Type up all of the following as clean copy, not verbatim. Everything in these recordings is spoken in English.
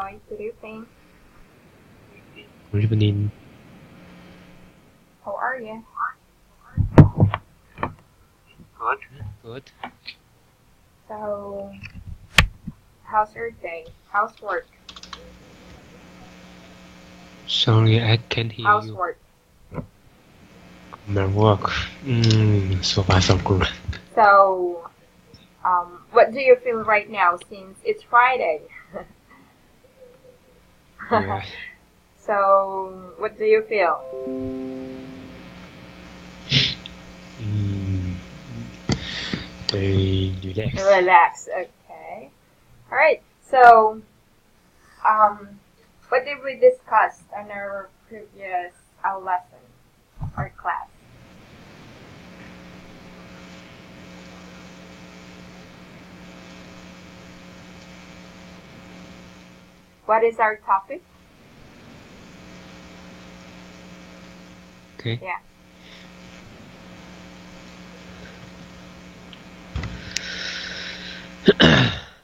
Roy. Good evening. Good evening. How are you? Good. So, how's your day? How's work? Sorry, I can't hear How's you. work? My work. So far so good. So, what do you feel right now since it's Friday? Yeah. So, what do you feel? Very relaxed. Relax. Okay. All right. So, what did we discuss in our previous lesson or class? What is our topic? Okay. Yeah.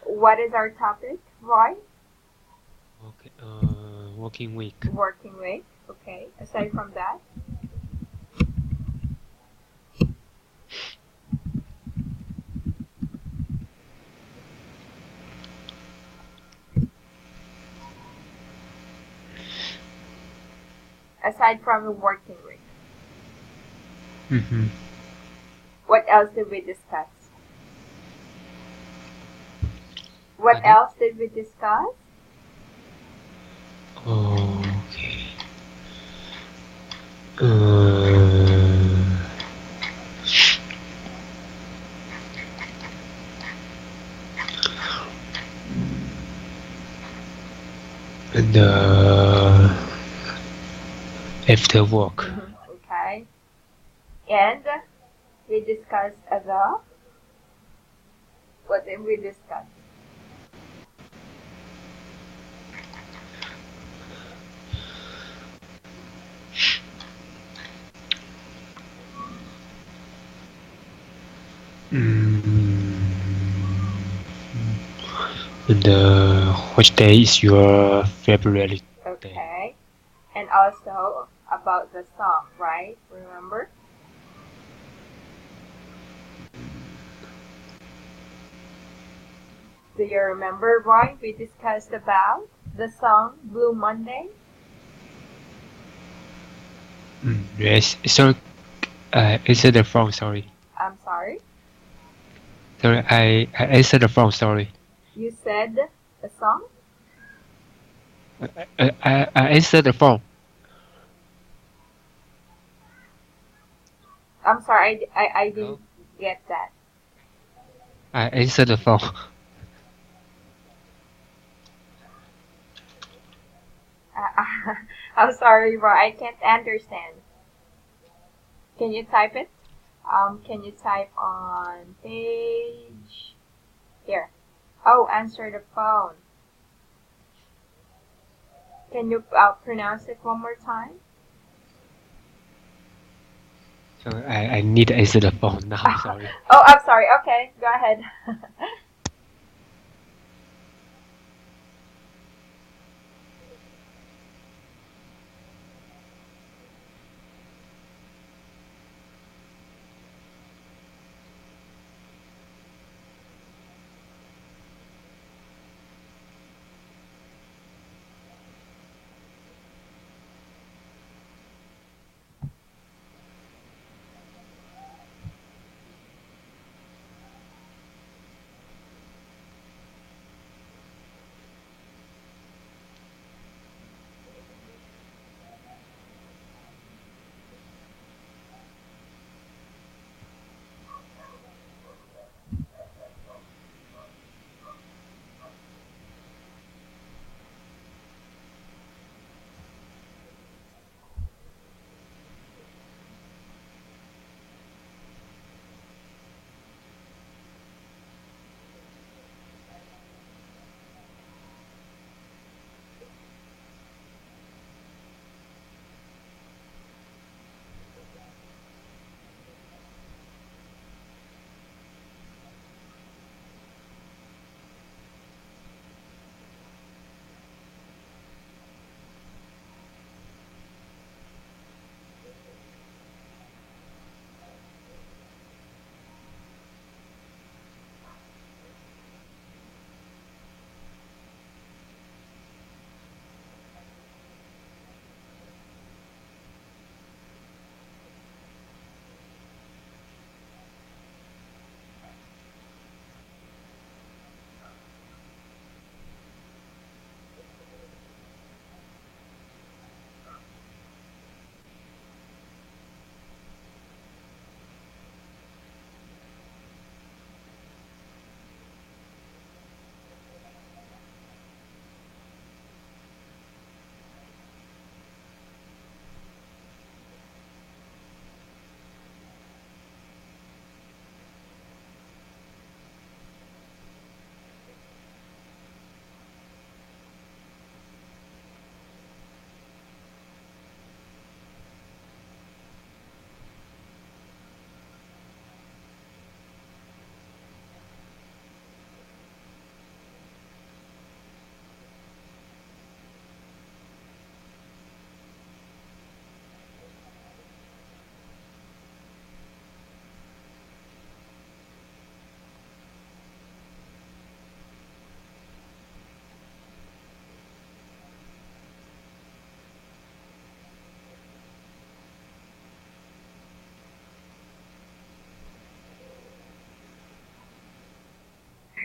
What is our topic, Roy? Okay. Working week. Working week. Okay. Aside from that, aside from the working week, what else did we discuss? What Pardon? else did we discuss? Okay. And after work. Okay. And we discussed the. What did we discuss? And which day is your favorite day? Okay. And also about the song, right? Remember? Do you remember, Roy? We discussed about the song Blue Monday. Yes. So, answer the phone. Sorry. I'm sorry. Sorry. I answered the phone. Sorry. You said the song? I answered the phone. I'm sorry, I didn't get that. I answered the phone. I'm sorry, Roy, I can't understand. Can you type it? Can you type on page here? Oh, answer the phone. Can you pronounce it one more time? So I need to answer the phone now. Sorry. Oh, I'm sorry. Okay, go ahead.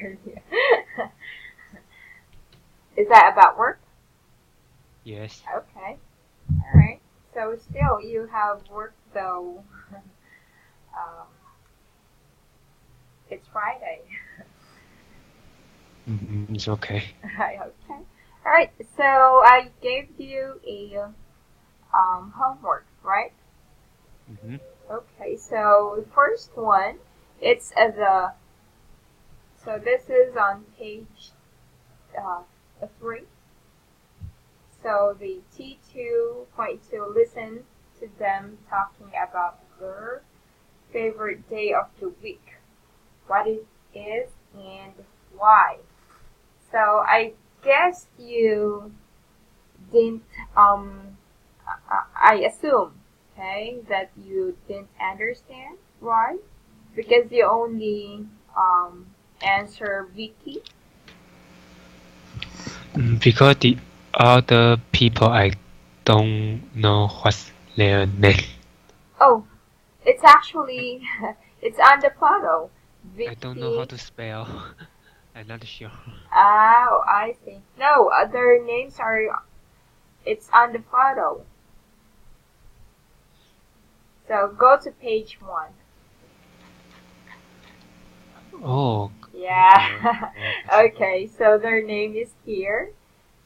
earlier. Is that about work? Yes. Okay. All right. So still, you have work though. It's Friday. It's okay. Okay. All right. So I gave you a homework, right? Mm-hmm. Okay. So the first one, it's so this is on page 3. So the T2.2, listen to them talking about their favorite day of the week, what it is and why. So I guess you didn't, I assume, okay, that you didn't understand why, because you only answer Vicky. Because the other people I don't know what's their name. Oh, it's actually, it's on the photo. I don't know how Vicky. to spell. I'm not sure. Oh, I see. No, their names are, it's on the photo. So go to page 1. Oh. Yeah. Okay. Okay, so their name is here.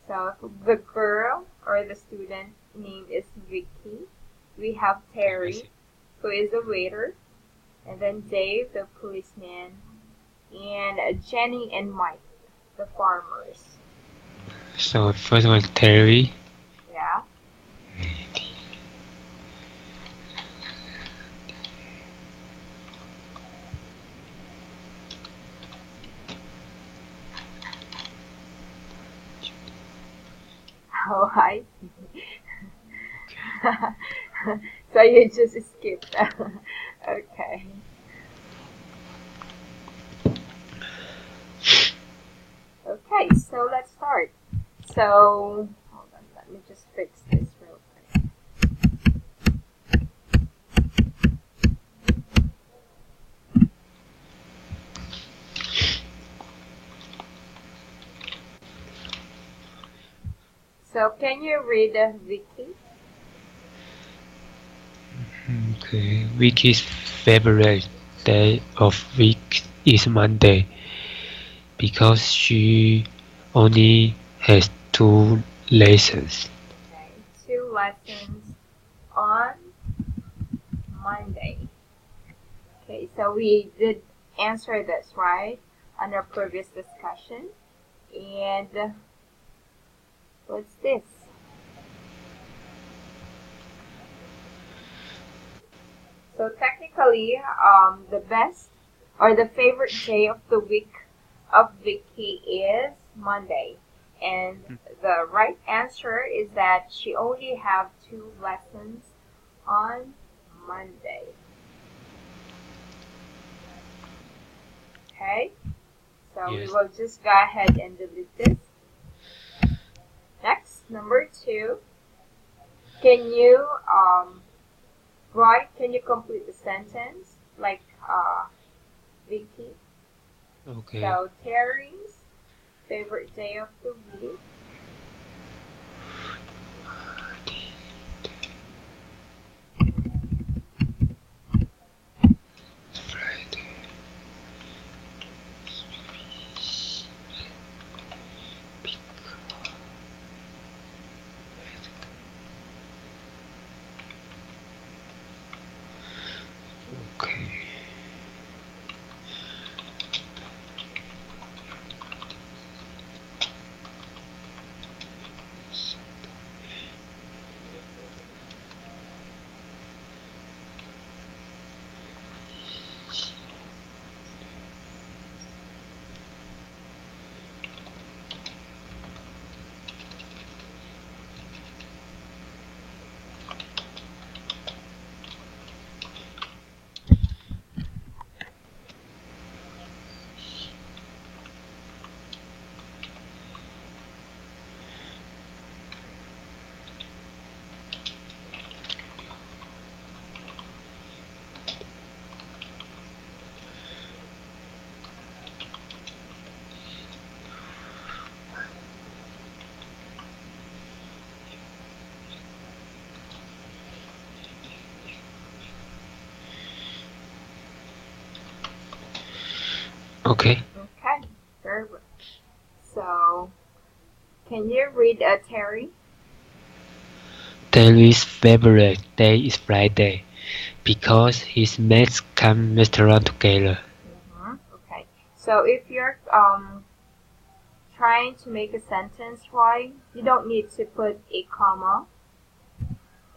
So the girl or the student name is Vicky. We have I Terry, see. who is a waiter, and then Dave, the policeman, and Jenny and Mike, the farmers. So first one, Terry. Yeah. Oh, I see. Okay. So you just skipped. Okay. Okay, so let's start. So, hold on, let me just fix this real quick. So, can you read Vicky? Okay. Vicky's favorite day of week is Monday because she only has 2 lessons. Okay, 2 lessons on Monday. Okay, so we did answer this, right? On our previous discussion. And what's this? So technically, the best or the favorite day of the week of Vicky is Monday. And the right answer is that she only have 2 lessons on Monday. Okay, so we Yes. will just go ahead and delete this. Next, number 2. Can you can you complete the sentence like Vicky? Okay. So Terry's favorite day of the week. Friday. Okay. Okay. Okay, very good. So, can you read Terry? Terry's favorite day is Friday because his mates come restaurant together. Okay. So if you're trying to make a sentence right, you don't need to put a comma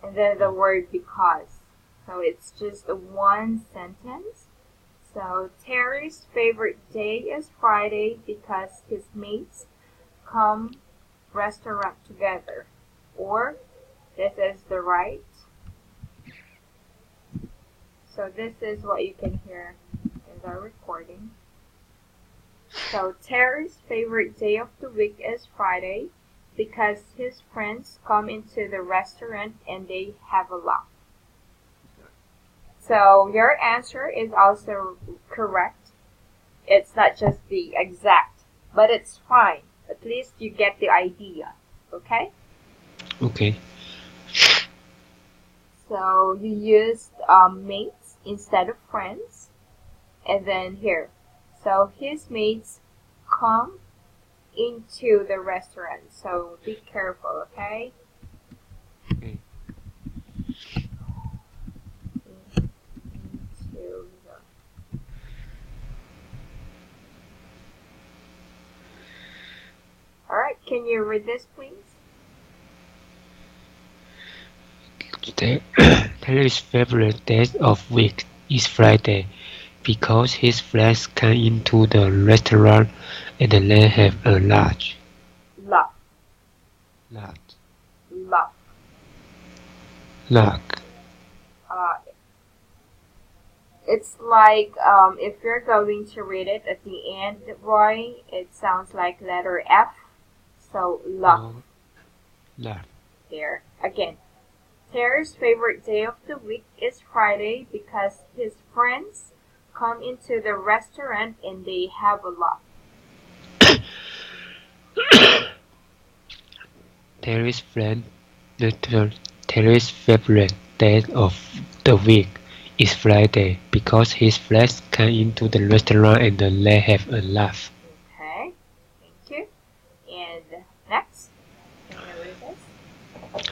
and then the word because. So it's just a one sentence. So Terry's favorite day is Friday because his mates come restaurant together. Or this is the right. So this is what you can hear in the recording. So Terry's favorite day of the week is Friday because his friends come into the restaurant and they have a laugh. So your answer is also correct. It's not just the exact, but it's fine. At least you get the idea. Okay? Okay. So you used mates instead of friends. And then here. So his mates come into the restaurant. So be careful, okay? Okay. Into the... Alright, can you read this, please? Terry's favorite day of week is Friday because his friends come into the restaurant and they have a large Laugh. lot Laugh. large. Uh, it's like if you're going to read it at the end, Roy, it sounds like letter F. So laugh. Oh, large. There. Again. Terry's favorite day of the week is Friday because his friends come into the restaurant and they have a laugh. Terry's friend Terry's favorite day of the week is Friday because his friends come into the restaurant and they have a laugh. Okay, thank you. And next, can you read this?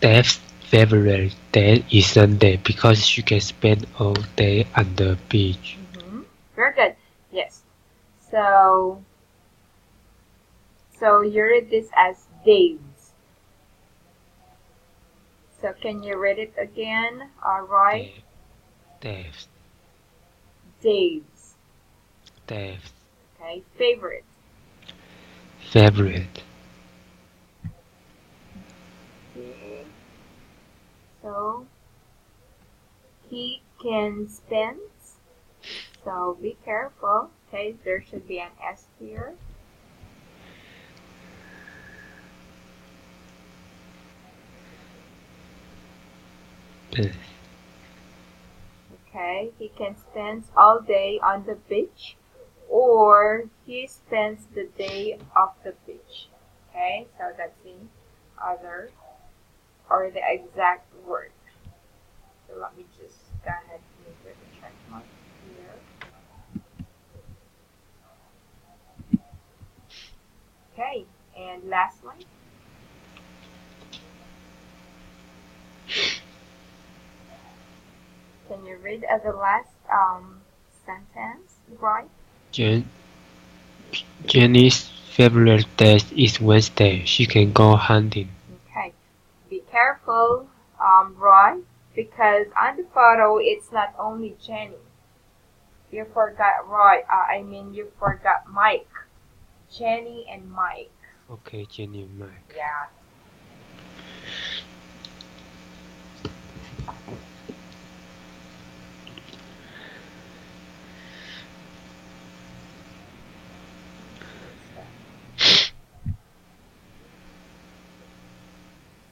Dave's favorite day is Sunday because she can spend all day on the beach. Very good. Yes. So you read this as days. So can you read it again? All right. Dave's Days. Dave's Okay. Favorite. favorite. Okay. So he can spend. So be careful. Okay, there should be an S here. Okay, he can spend all day on the beach or he spends the day off the beach. Okay, so that's the other or the exact word. So let me just go ahead and move the check mark here. Okay, and last one. Can you read the last sentence, right? Jenny's favorite day is Wednesday. She can go hunting. Okay, be careful, Roy, because on the photo it's not only Jenny. You forgot Roy. You forgot Mike. Jenny and Mike. Okay, Jenny and Mike. Yeah.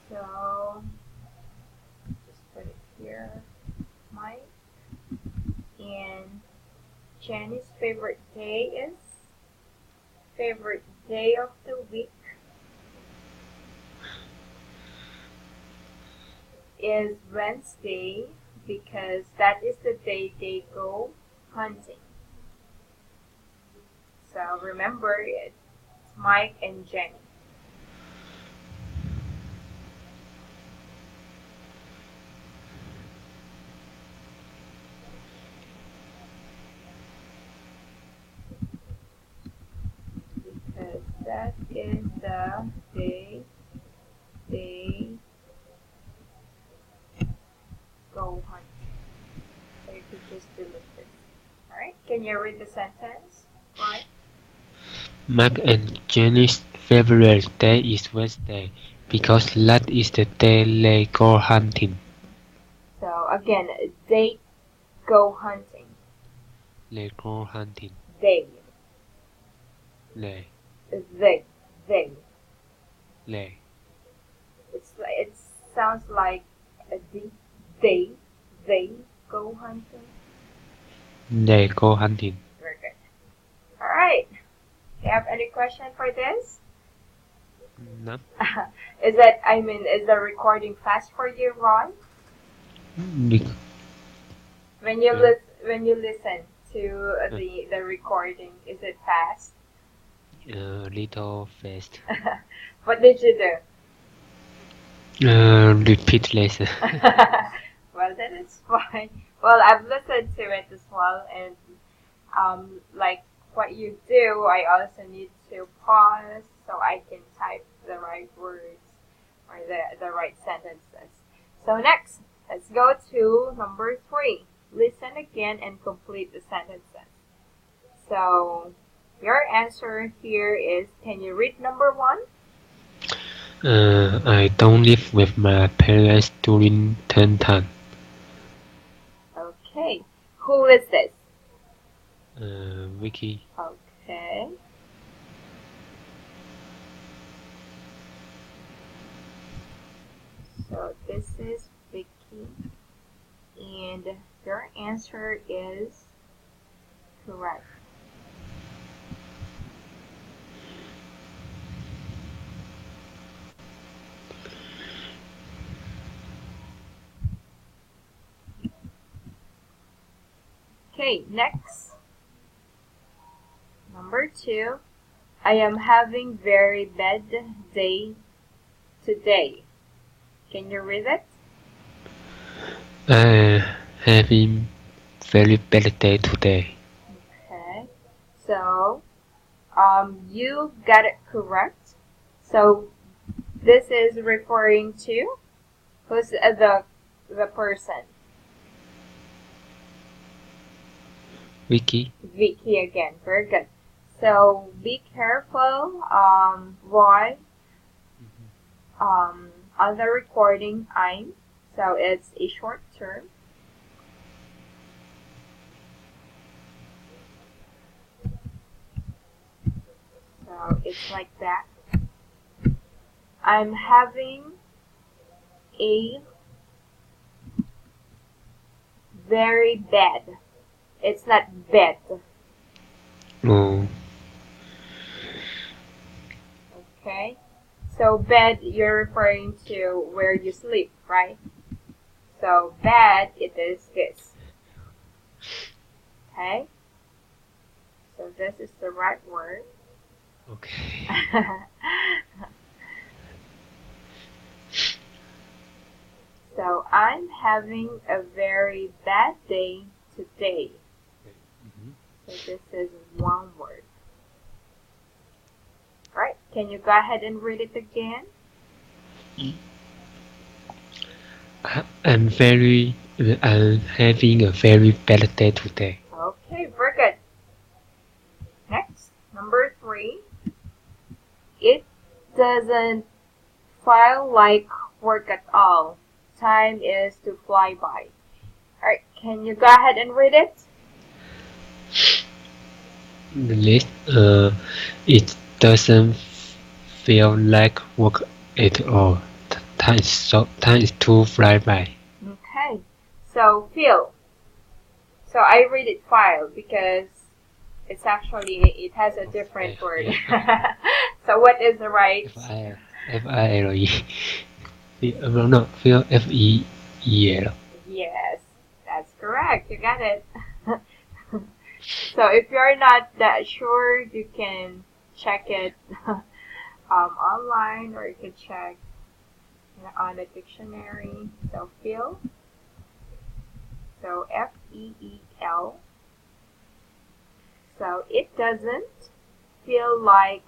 So just put it here, Mike. And Jenny's favorite day of the week is Wednesday because that is the day they go hunting. So remember, it's Mike and Jenny. Because that is the day they go hunting. So you could just delete this. Alright, can you read the sentence? Right? Mark and Jenny's favorite day is Wednesday because that is the day they go hunting. So again, they go hunting. They go hunting. They. They. They. They. They. It sounds like a D. They. They go hunting. They go hunting. Very good. Alright. Do you have any question for this? No. Is the recording fast for you, Ron? When you listen to the recording, is it fast? Little fast. What did you do? Repeat later. Well, that is fine. Well, I've listened to it as well, and like what you do, I also need to pause so I can type the right words or the right sentences. So next, let's go to number 3. Listen again and complete the sentences. So your answer here is, can you read number 1? I don't live with my parents during term time. Okay. Who is this? Vicky. Okay. So this is Vicky, and your answer is correct. Okay, next. Number 2. I am having very bad day today. Can you read it? Having very bad day today. Okay. So, you got it correct. So, this is referring to who's the person? Vicky. Vicky again. Very good. So be careful, Roy. On the recording, I'm. So it's a short term. So it's like that. I'm having a very bad. It's not bad. Oh. Okay. So bed, you're referring to where you sleep, right? So bed, it is this. Okay. So this is the right word. Okay. So I'm having a very bad day today. So this is one word. Right? Can you go ahead and read it again? I'm having a very bad day today. Okay, very good. Next, number 3. It doesn't feel like work at all. Time is to fly by. Alright, can you go ahead and read it? The list, it doesn't feel like work at all. Time is too fly by. Okay, so feel. So I read it file because it's actually, it has a different word. So what is the right? F-I-L-E. No, feel F-E-E-L. Yes, that's correct. You got it. So if you're not that sure, you can check it online, or you can check on a dictionary. So feel, so F-E-E-L. So it doesn't feel like,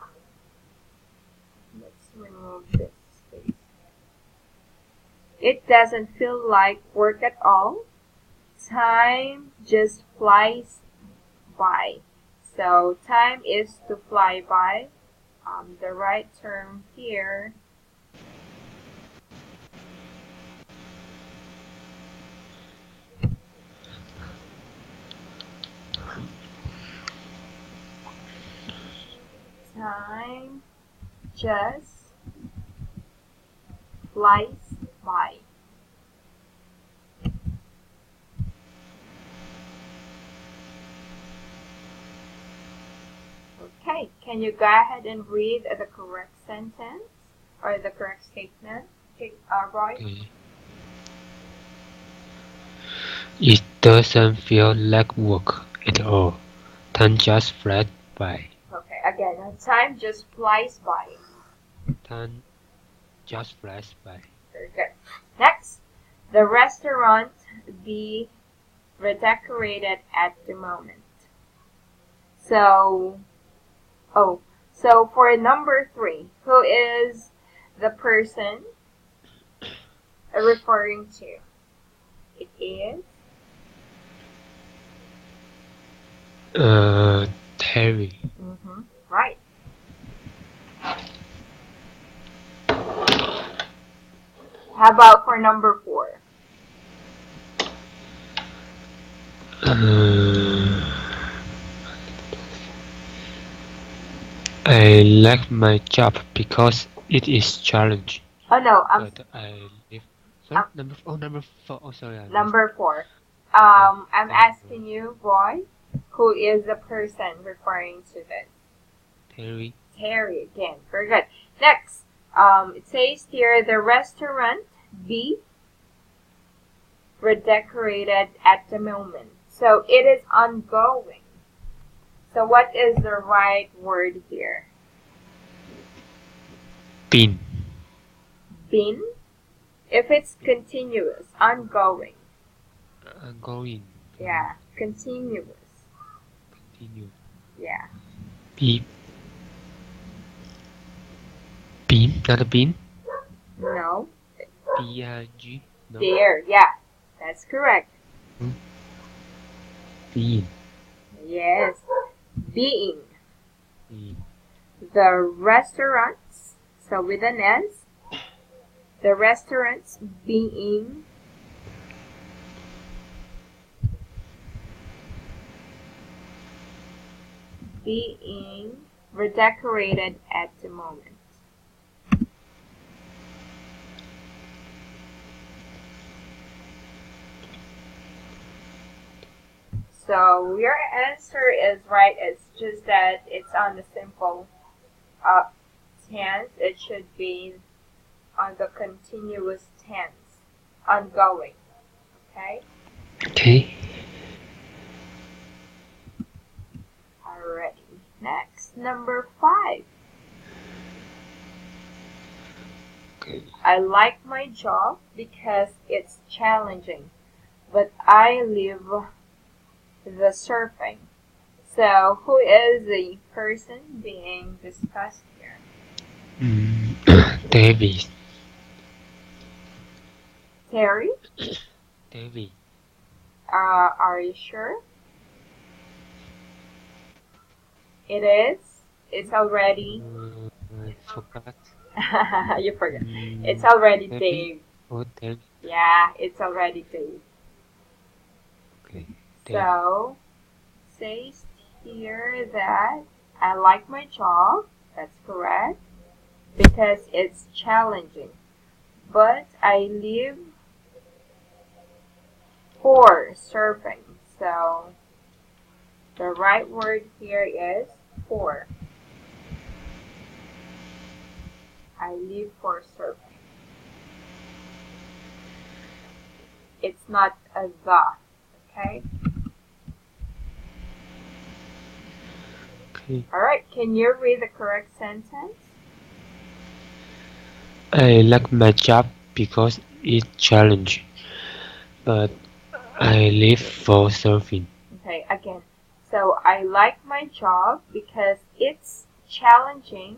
let's remove this space. It doesn't feel like work at all. Time just flies by. So time is to fly by. The right term here time just flies by. Okay, can you go ahead and read the correct sentence or the correct statement, Roy? Okay. It doesn't feel like work at all. Time just flies by. Okay, again, time just flies by. Time just flies by. Very good. Next, the restaurant be redecorated at the moment. So, so for number 3, who is the person referring to? It is Terry. right. How about for number 4? I like my job because it is challenging. Oh no, But I live. Sorry, number four. Oh, sorry. Number 4. Okay. I'm asking you, Roy, who is the person referring to this? Terry. Terry again. Very good. Next, it says here the restaurant be redecorated at the moment. So it is ongoing. So what is the right word here? Been. Been? If it's continuous, ongoing. Going. Yeah, continuous. Continue. Yeah. Be. Bean. Not a bean. No. B-I-G. No. There. Yeah, that's correct. Bean. Yes. Being. Bean. The restaurants, so with an S, the restaurants being redecorated at the moment. So your answer is right. It's just that it's on the simple tense. It should be on the continuous tense, ongoing. Okay? Okay. Alrighty. Next, number 5. Okay. I like my job because it's challenging, but I live the surfing. So, who is the person being discussed here? David. Terry? David. Are you sure? It is. It's already. I forgot. You forgot. It's already David. Dave. Oh, David. Yeah, it's already Dave. Okay. So, says here that I like my job. That's correct. Because it's challenging. But I live for surfing. So, the right word here is for. I live for surfing. It's not a the, okay? Okay. Alright, can you read the correct sentence? I like my job because it's challenging, but I live for surfing. Okay, again. So I like my job because it's challenging,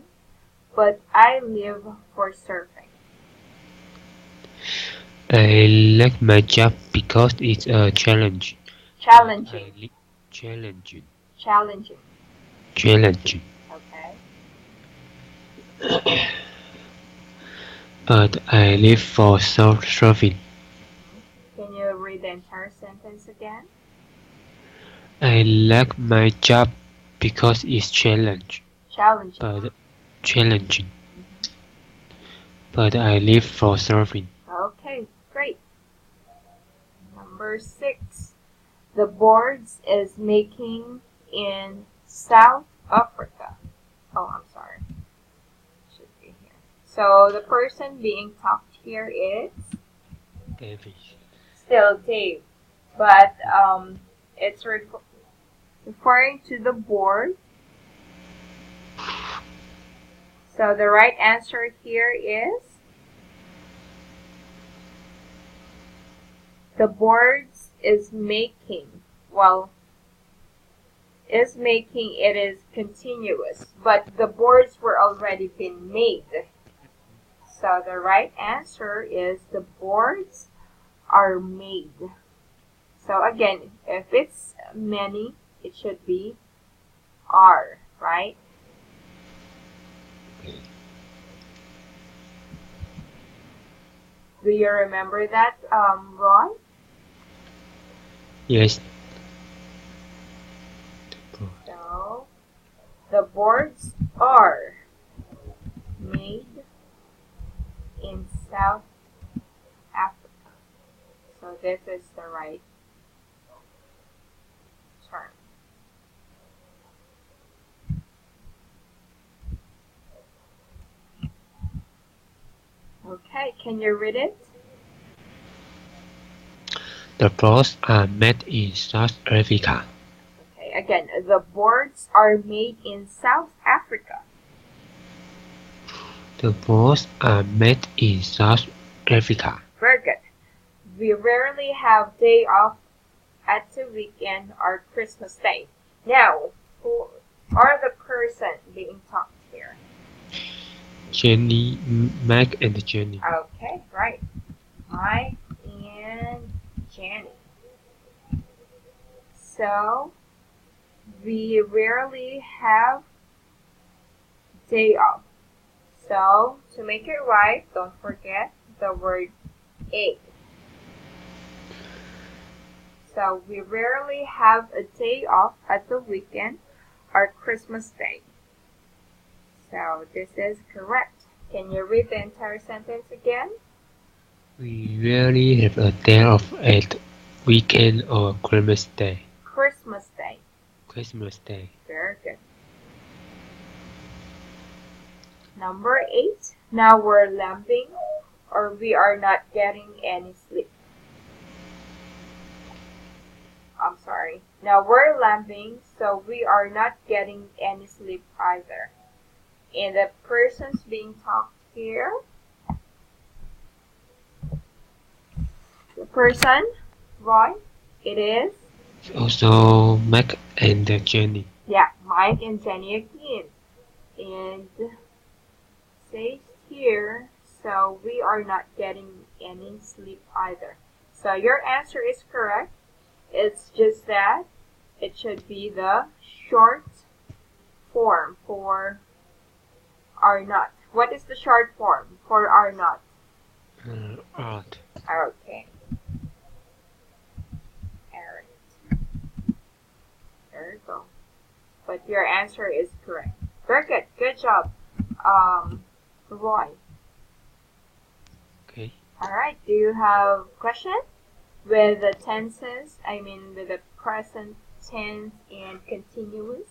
but I live for surfing. I like my job because it's a challenge, but I Challenging. live challenging. Challenging. Challenging. Okay. But I live for surfing. Can you read the entire sentence again? I like my job because it's Challenging. but challenging. Mhm. But I live for surfing. Okay, great. Number 6. The boards is making in South Africa. Oh, I'm sorry. Should be here. So the person being talked here is David. still Dave, but it's referring to the board. So the right answer here is the boards is making. Well, is making, it is continuous, but the boards were already been made. So the right answer is the boards are made. So again, if it's many, it should be are, right? Do you remember that, Roy? Yes. So the boards are made in South Africa. So this is the right term. Okay, can you read it? The boards are made in South Africa. Okay, again, the boards are made in South Africa. The boards are made in South Africa. Very good. We rarely have day off at the weekend or Christmas Day. Now, who are the person being talked here? Jenny, Mike, and Jenny. Okay, right. Mike and Jenny. So, we rarely have day off. So, to make it right, don't forget the word a. So, we rarely have a day off at the weekend or Christmas Day. So, this is correct. Can you read the entire sentence again? We rarely have a day off at weekend or Christmas Day. Christmas Day. Christmas Day. Very good. Number 8. Now we're lamping or we are not getting any sleep. I'm sorry. Now we're lamping, so we are not getting any sleep either. And the person's being talked here. The person, Roy, it is? Also, Mike and Jenny. Yeah, Mike and Jenny again. And says here, so we are not getting any sleep either. So your answer is correct. It's just that it should be the short form for are not. What is the short form for are not? Art. Okay. Alright. There you go. But your answer is correct. Very good. Good job, Roy. Okay. Alright. Do you have question with the tenses? I mean, with the present tense and continuous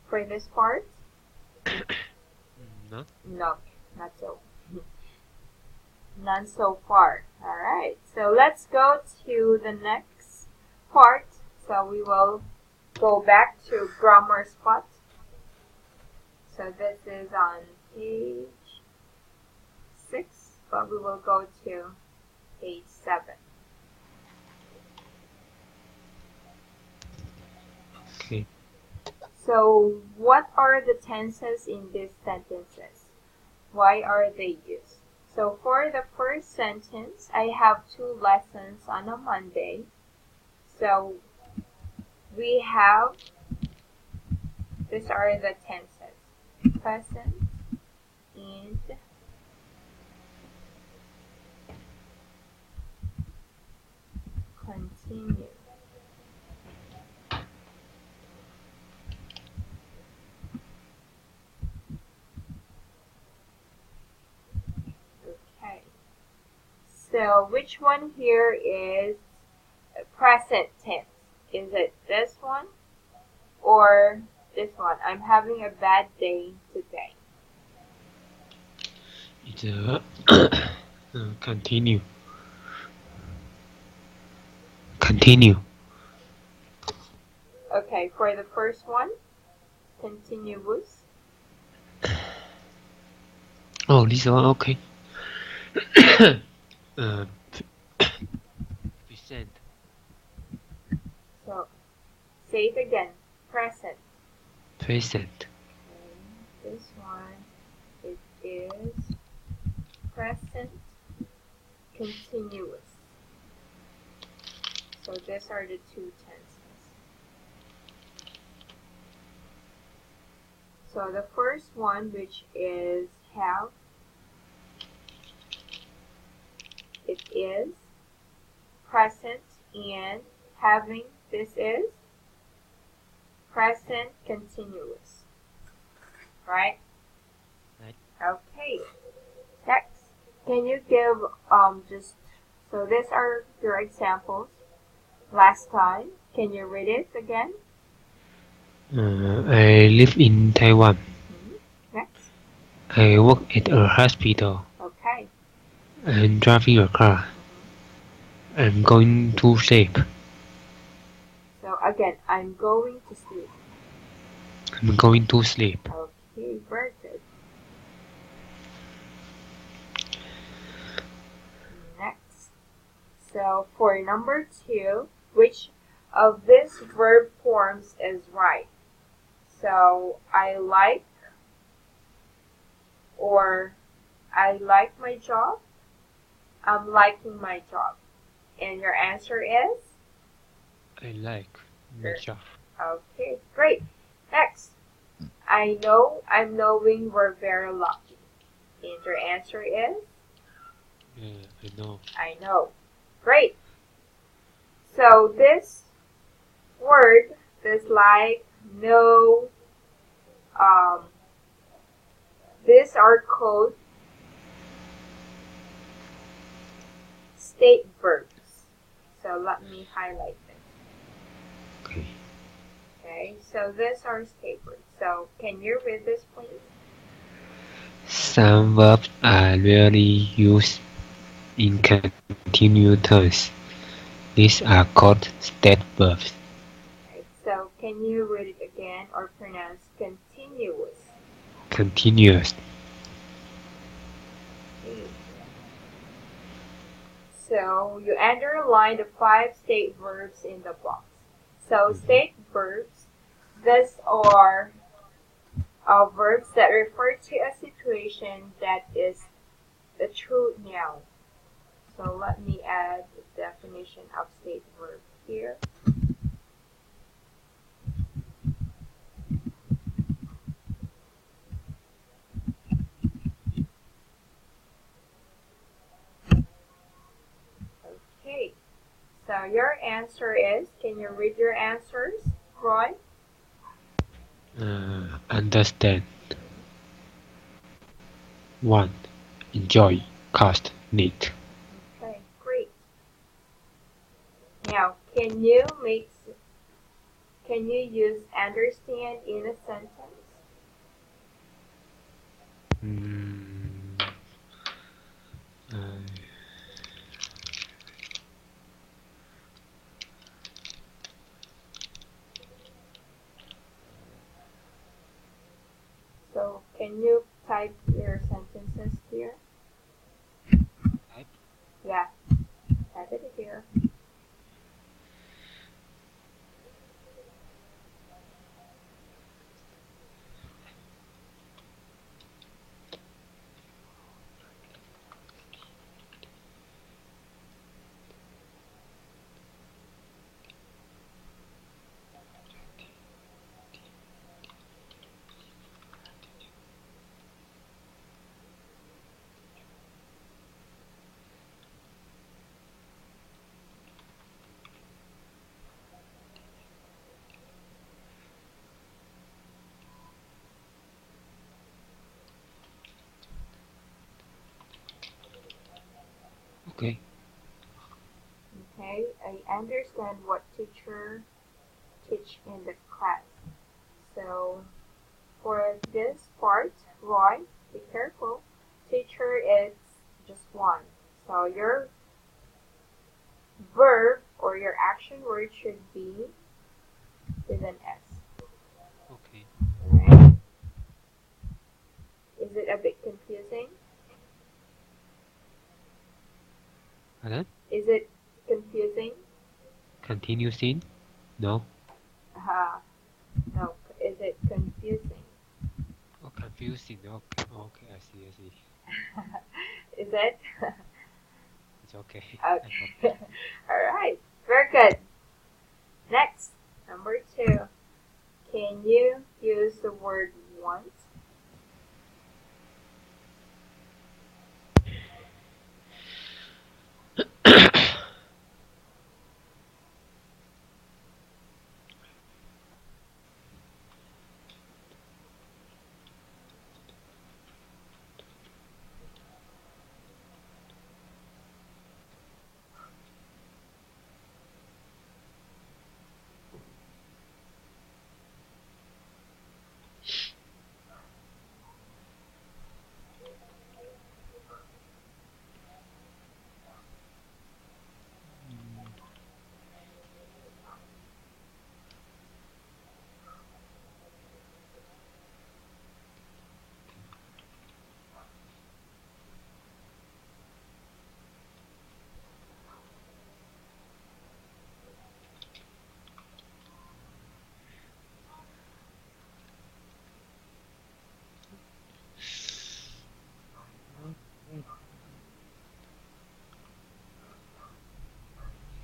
for this part? No. No, not so. None so far. Alright, so let's go to the next part. So we will go back to grammar spot. so this is on page 6, but we will go to page 7. Okay. So what are the tenses in these sentences? Why are they used? So for the first sentence, I have 2 lessons on a Monday. So we have, these are the tenses, present and continue. Okay. So which one here is present tense? Is it this one or this one? I'm having a bad day today. It's continue. Continue. Okay, for the first one, continuous. Oh, this one okay. uh, present. So say it again, present. Present. Okay, this one, it is present continuous. So these are the 2 tenses. So the first one, which is have, it is present and having, this is present continuous. Right? Right. Okay. Next, can you give just, so these are your examples last time. Can you read it again? I live in Taiwan. Next. I work at a hospital. Okay. I'm driving a car. I'm going to sleep. So again, I'm going to sleep. I'm going to sleep. Okay, very good. Next. So for number 2, which of these verb forms is right? So I like, or I like my job. I'm liking my job. And your answer is? I like my job. Okay, great. Next. I know, I'm knowing we're very lucky. And your answer is? I know. I know. Great. So this word, this like, know, these are called state verbs. So let me highlight this. Okay. Okay, so these are state verbs. So can you read this, please? Some verbs are rarely used in continuous tense. These are called state verbs. Okay, so can you read it again or pronounce continuous? Continuous. Okay. So you underline the 5 state verbs in the box. So state verbs, these are verbs that refer to a situation that is the true noun. So let me add the definition of state verb here. Okay, so your answer is, can you read your answers, Roy? Understand. 1. Enjoy. Cost. Need. Okay, great. Now, can you use understand in a sentence? Uh, So Can you type your sentences here? Type. Yeah, type it here. Okay. Okay, I understand what teacher teach in the class. So for this part, Roy, be careful. Teacher is just one. So your verb or your action word should be with an S. Okay. Right? Is it a bit confusing? Pardon? Is it confusing? Continue scene? No. No. Is it confusing? Oh, confusing. Okay. Okay. I see. I see. Is it? It's okay. Okay. Alright. Very good. Next, number 2. Can you use the word want?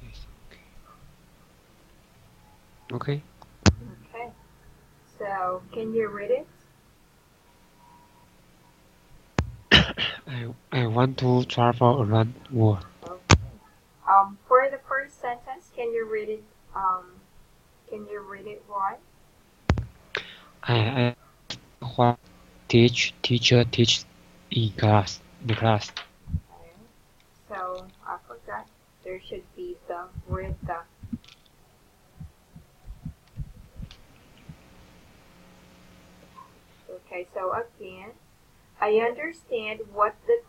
Yes. Okay. Okay. So, can you read it? I want to travel around the world. Okay. For the first sentence, can you read it? Can you read it right? I what teacher teach in the class. Okay. So I forgot. There should be the read the. Okay. So again, I understand what the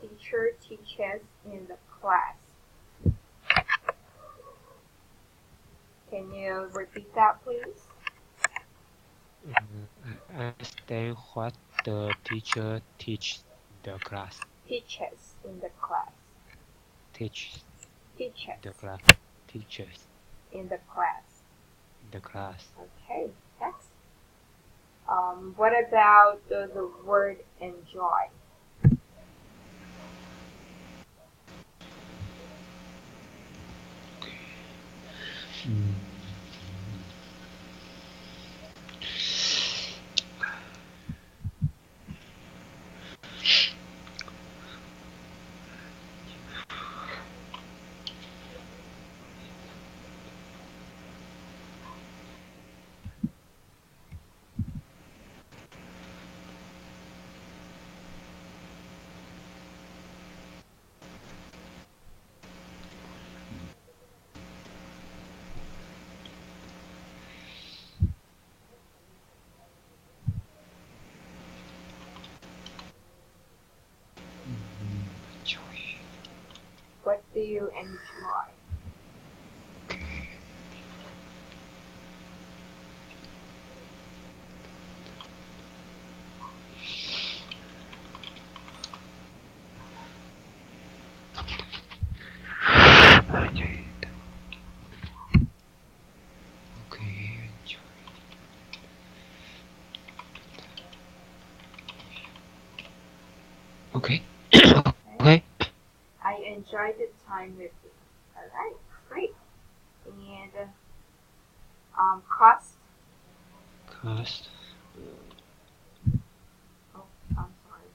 teacher teaches in the class. Can you repeat that, please? I understand what the teacher teach in the class. Teaches in the class. Teach Teaches the class. Teachers in the class. in the class. Okay. Next. What about the word enjoy? Mm. Enjoy. What do you enjoy? Okay. Okay. Okay. I enjoyed the time with you. All right, great. And cost. Cost. Oh, I'm sorry.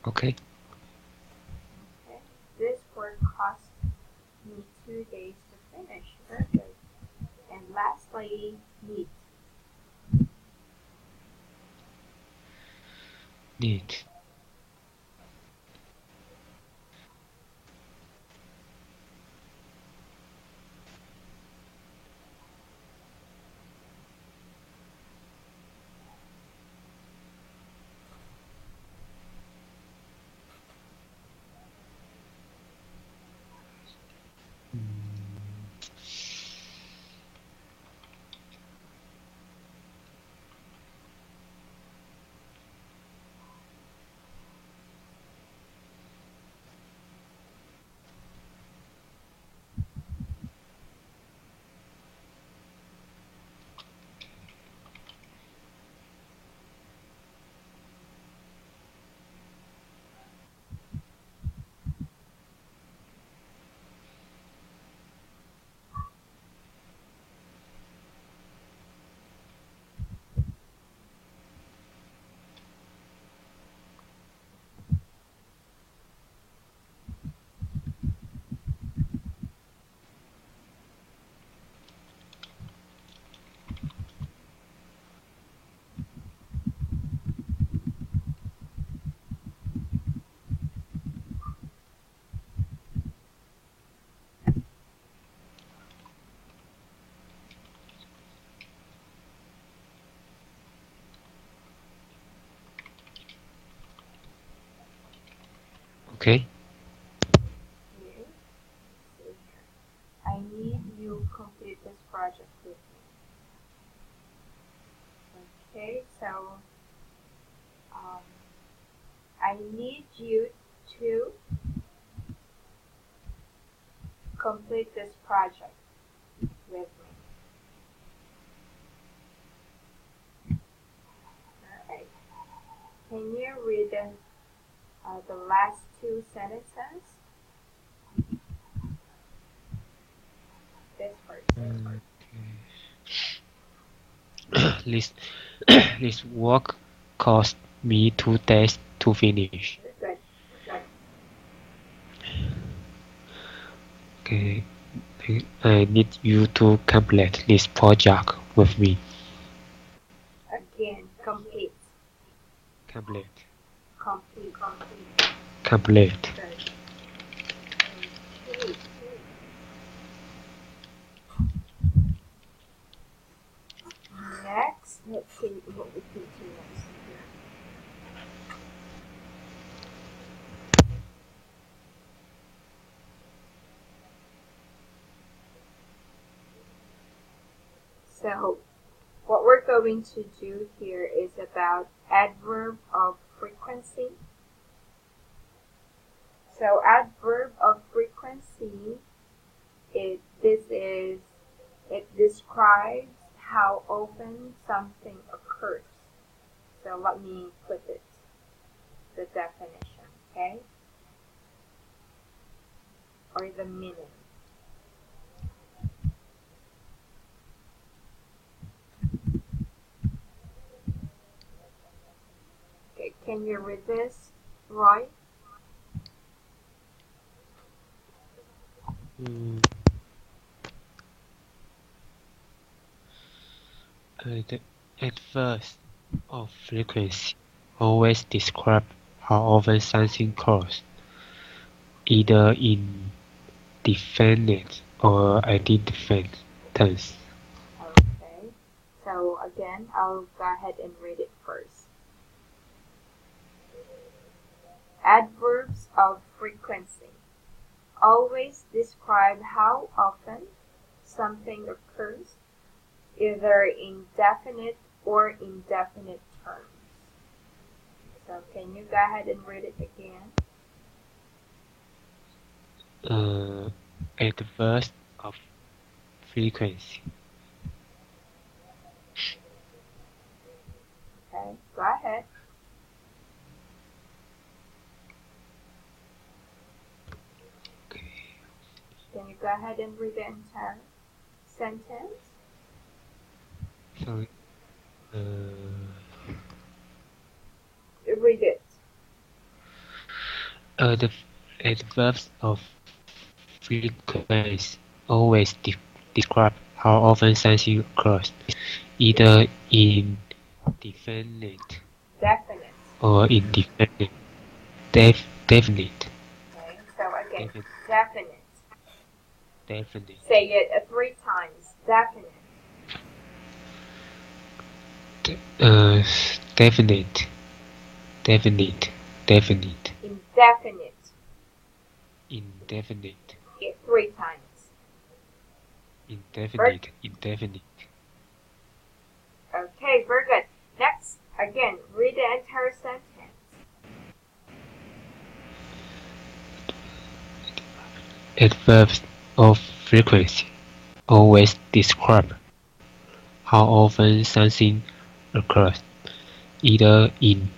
Okay. Okay. This work cost me 2 days to finish. Very good. And lastly, meet. Need. Okay. Okay. See here. I need you complete this project with me. Okay, so um, I need you to complete this project with me. Alright. Can you read the last two sentences? This first. This this work cost me 2 days to finish. Good. Okay. I need you to complete this project with me. Again, complete. Complete. Complete. Complete. Good. Okay. Next, let's see what we can do next here. So, what we're going to do here is about adverb of frequency. So, adverb of frequency, it describes how often something occurs. So let me put it the definition, okay? or the meaning. Okay, can you read this, Roy? Mm, the adverse of frequency always describe how often something occurs, either in definite or indefinite tense. Okay, so again, I'll go ahead and read it first. Adverbs of frequency always describe how often something occurs, either in definite or indefinite terms. So can you go ahead and read it again? Adverse of frequency Okay, go ahead. Can you go ahead and read the entire sentence? sorry Read it. the adverbs of frequency always describe how often something occurs, either in definite Definite. or indefinite. Definite. Okay, so again, Definite. definite. Definite. Say it 3 times. Definite. Uh, definite. Definite. Definite. Indefinite. Indefinite. It 3 times. Indefinite. Indefinite. Okay, very good. Next, again, read the entire sentence. Adverbs of frequency always describe how often something occurs, either in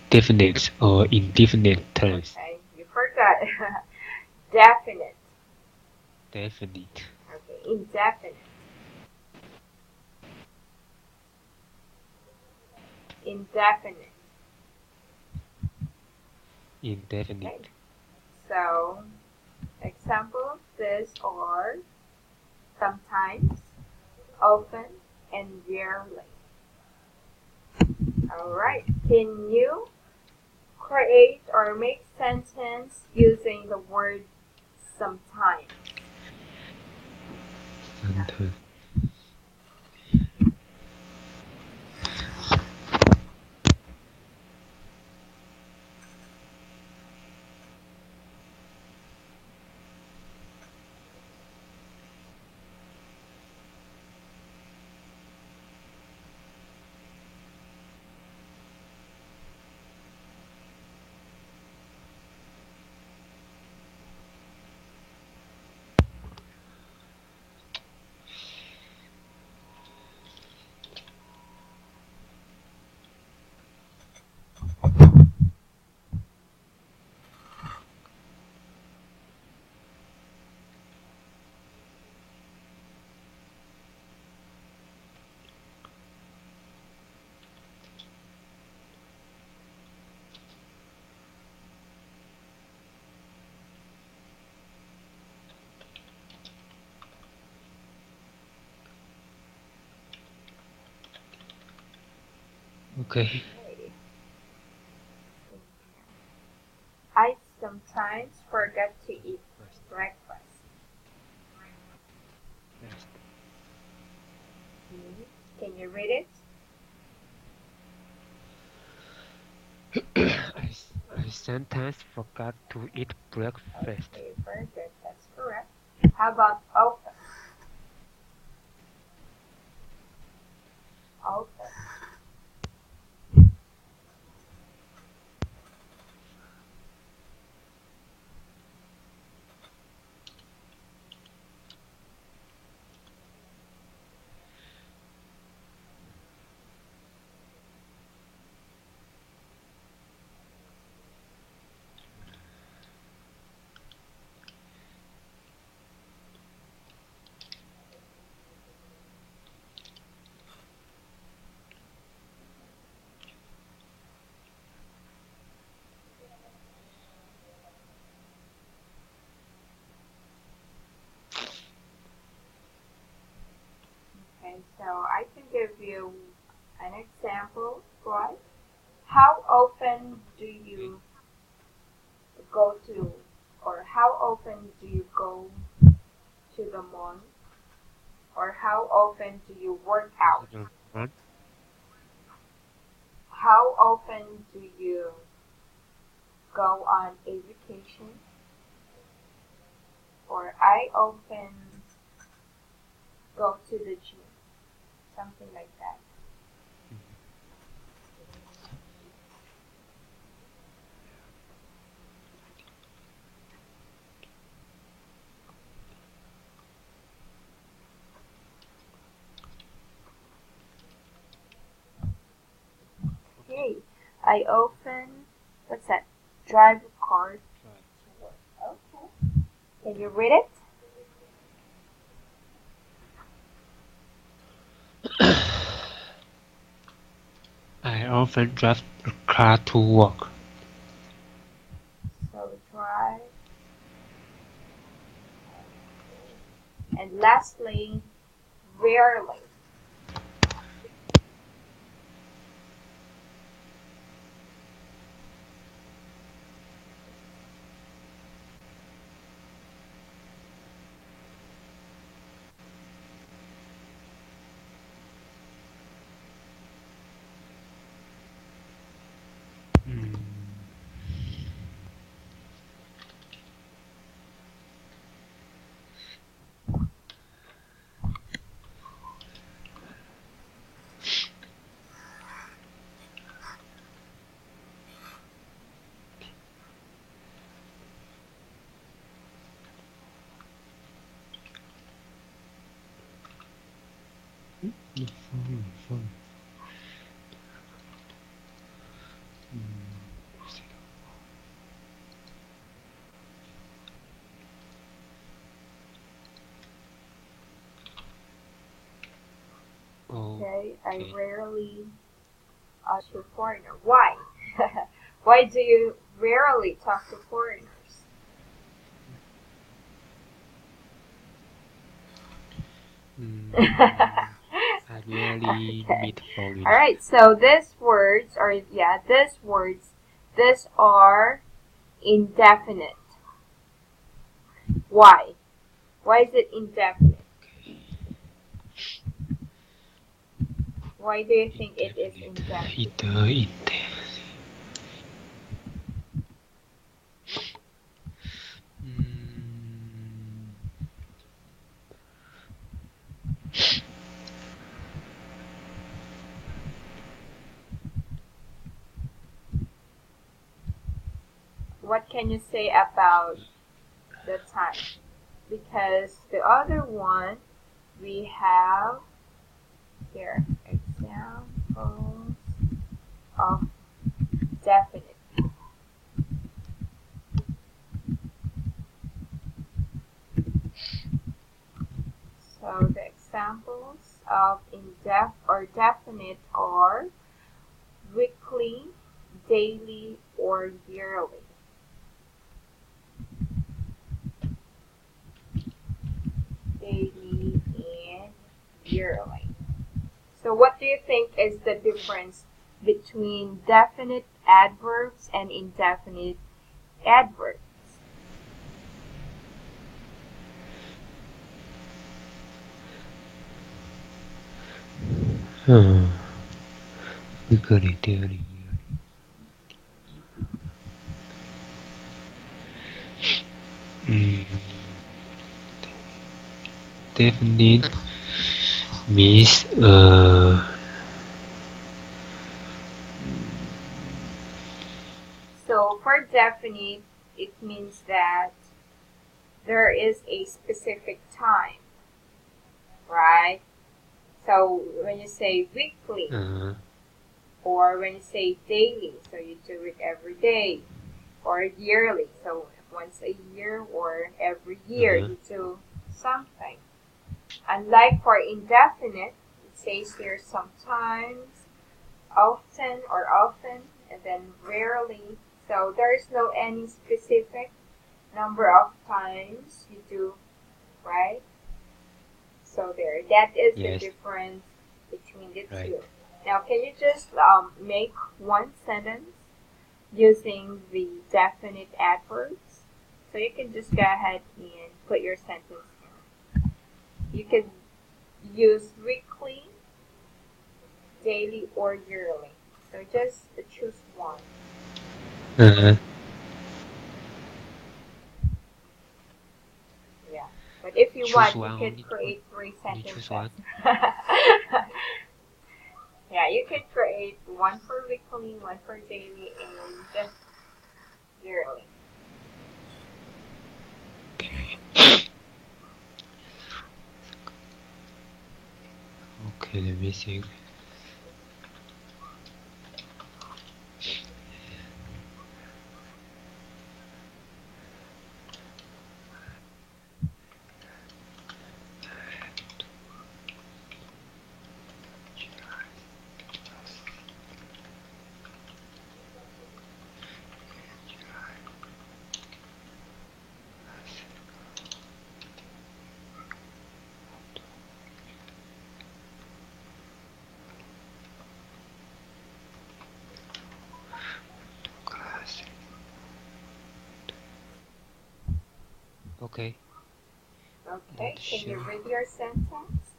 definite or indefinite terms. Okay, you forgot. Definite. Definite. Okay, indefinite. Indefinite. Indefinite. Okay, so example of this are sometimes, often, and rarely. Alright, can you create or make sentence using the word sometimes? Sometimes. Okay. I sometimes forget to eat breakfast. Can you read it? I sometimes forgot to eat breakfast. Okay, very good. That's correct. How about often? Often. give you an example, right? How often do you go to, or how often do you go to the mall? Or how often do you work out? How often do you go on a vacation? Or I often go to the gym. Something like that. Okay. I often, what's that? Drive a car to work. Okay. Can you read it? I often drive a car to work. So drive. And lastly, rarely. Mm. Okay, I rarely talk to foreigner. Why? Why do you rarely talk to foreigners? I rarely Okay. meet foreigners. All right. So these words are these are indefinite. Why? Why is it indefinite? Why do you think it is indefinite? What can you say about the time? Because the other one we have here examples of definite. So the examples of definite are weekly, daily, or yearly. Daily and yearly. So what do you think is the difference between definite adverbs and indefinite adverbs? Weekly, daily. Definite means So for definite, it means that there is a specific time, right? So when you say weekly, or when you say daily, so you do it every day, or yearly, so once a year or every year you do something. Unlike for indefinite, it says here sometimes, often or often, and then rarely. So there is no any specific number of times you do, right? So there, that is the yes. difference between the Right. two. Now, can you just make one sentence using the definite adverbs? So you can just go ahead and put your sentence here. You can use weekly, daily, or yearly. So just choose one. Uh, Yeah. But if you choose want, you one could only. create three Only choose sentences. one. Yeah, you could create one for weekly, one for daily, and yearly. Okay, let me think. Okay. Okay, Not can you sure. read your sentence?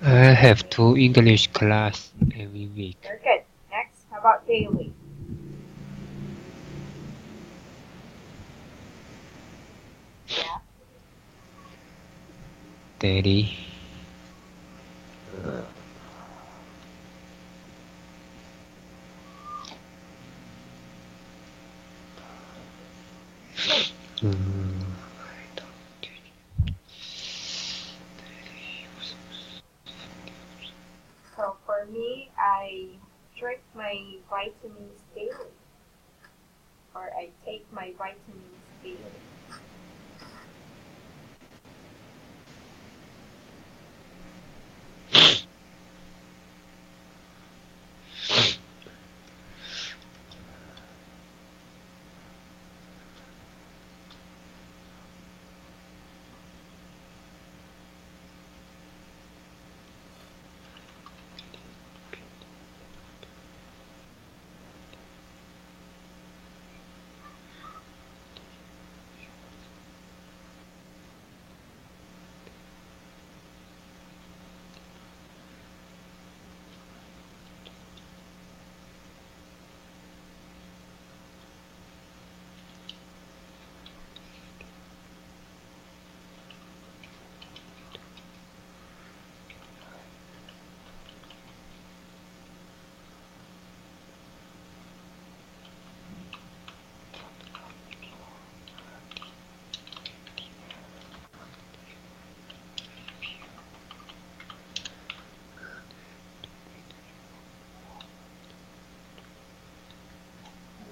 I have two English class every week. Very good. Next, how about daily? Yeah. Daily. So for me, I drink my vitamins daily, or I take my vitamins daily.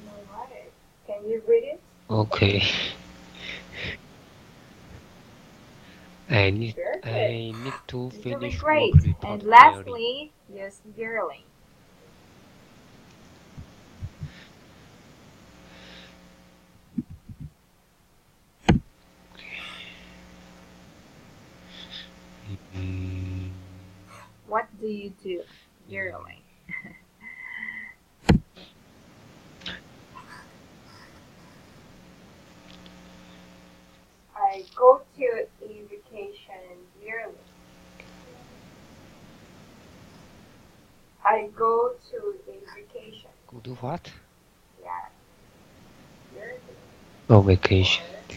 All right. Can you read it? Okay. I need Very good. I need to You're doing finish work great. report And daily. lastly, use yearly. Mm, What do you do yearly? I go to a vacation yearly. I go to a vacation. Go do what? Yeah, yearly. Oh, vacation. Or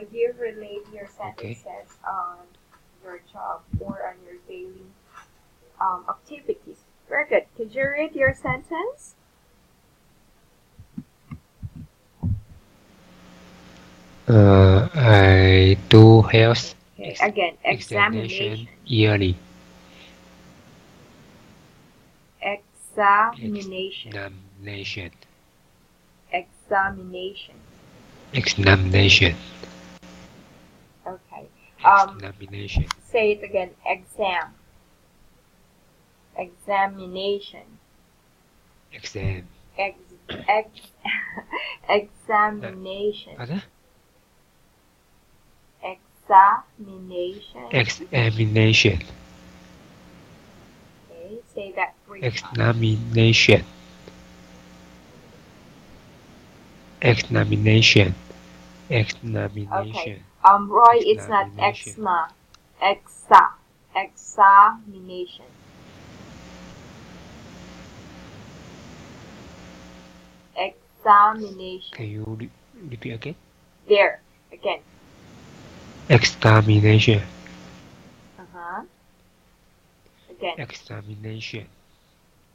So do you relate your Okay. sentences on your job or on your daily activities? Very good. Could you read your sentence? I do health Okay. Again, examination examination. yearly. Examination. Examination. Examination. Examination. Okay. Examination. Say it again. Exam. Examination. Exam. Ex, ex, examination. Apa? Examination. Examination. Okay, say that 3 times. Examination. Examination. Examination. Okay. Roy, it's not Examination. eczema. Examination. Examination. Can you repeat again? There. Again. Examination. Uh-huh. Again. Examination.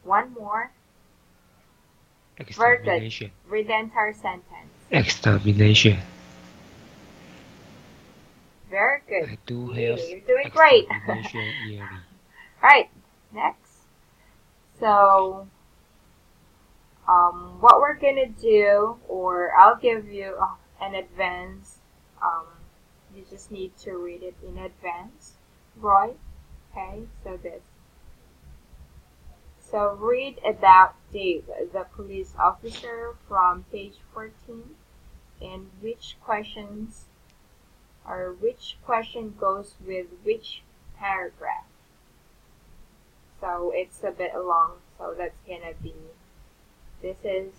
One more. Very good. Examination. Read the entire sentence. Examination. Very good. I do Yeah, have you're doing great. examination yearly. Alright, next. So, what we're gonna do, or I'll give you an advance. You just need to read it in advance, Roy. Okay, so this. So read about Dave, the police officer, from page 14, and which question goes with which paragraph. So it's a bit long, so that's gonna be, this is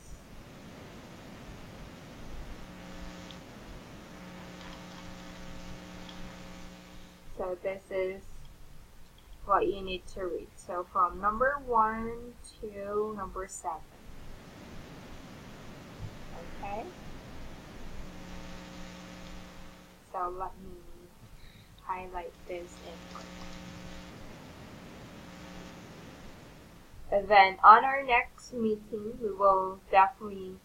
what you need to read. So from number 1 to number 7. Okay? So let me highlight this in. And then on our next meeting, we will definitely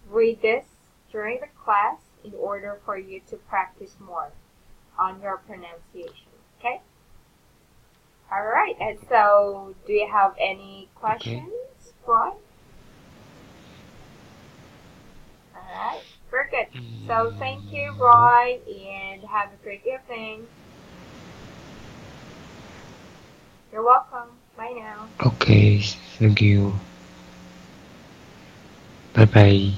read this during the class in order for you to practice more on your pronunciation. Okay? Alright, and so do you have any questions, Roy? Alright, very good. So thank you, Roy, and have a great evening. You're welcome. Bye now. Okay, thank you. Bye bye.